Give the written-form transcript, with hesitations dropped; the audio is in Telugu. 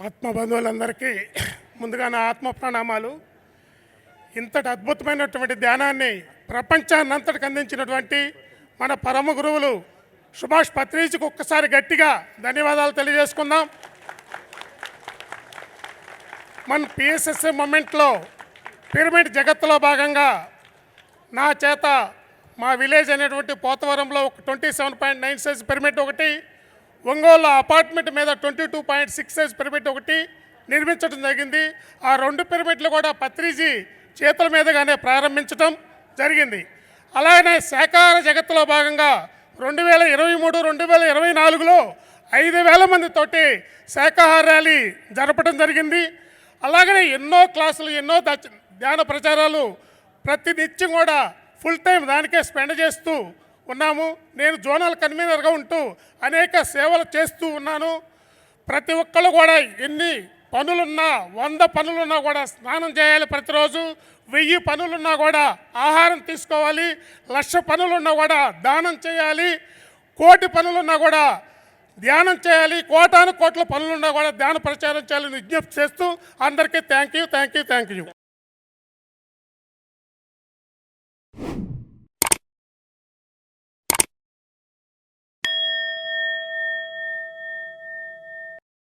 ఆత్మబంధువులందరికీ ముందుగా నా ఆత్మ ప్రణామాలు. ఇంతటి అద్భుతమైనటువంటి ధ్యానాన్ని ప్రపంచాన్నంతటికి అందించినటువంటి మన పరమ గురువులు సుభాష్ పత్రిజీకి ఒక్కసారి గట్టిగా ధన్యవాదాలు తెలియజేసుకుందాం. మన పిఎస్ఎస్ఏ మూమెంట్లో పిరమిడ్ జగత్తులో భాగంగా నా చేత మా విలేజ్ అనేటువంటి పోతవరంలో ఒక 27.9 సైజ్ పిరమిడ్ ఒకటి, ఒంగోలు అపార్ట్మెంట్ మీద 22.6 సైజ్ పిరమిడ్ ఒకటి నిర్మించడం జరిగింది. ఆ రెండు పిరమిడ్లు కూడా పత్రిజీ చేతుల మీదుగానే ప్రారంభించడం జరిగింది. అలాగనే శాకాహార జగత్తులో భాగంగా 2023-2024లో 5,000 మందితోటి శాకాహార ర్యాలీ జరపడం జరిగింది. అలాగనే ఎన్నో క్లాసులు, ఎన్నో ధ్యాన ప్రచారాలు ప్రతినిత్యం కూడా ఫుల్ టైం దానికే స్పెండ్ చేస్తూ ఉన్నాము. నేను జోనల్ కన్వీనర్గా ఉంటూ అనేక సేవలు చేస్తూ ఉన్నాను. ప్రతి ఒక్కళ్ళు కూడా ఎన్ని పనులున్నా, 100 పనులున్నా కూడా స్నానం చేయాలి ప్రతిరోజు, 1000 పనులున్నా కూడా ఆహారం తీసుకోవాలి, 1,00,000 పనులున్నా కూడా దానం చేయాలి, 1,00,00,000 పనులున్నా కూడా ధ్యానం చేయాలి, కోటాను కోట్ల పనులున్నా కూడా ధ్యాన ప్రచారం చేయాలని విజ్ఞప్తి చేస్తూ అందరికీ థ్యాంక్ యూ.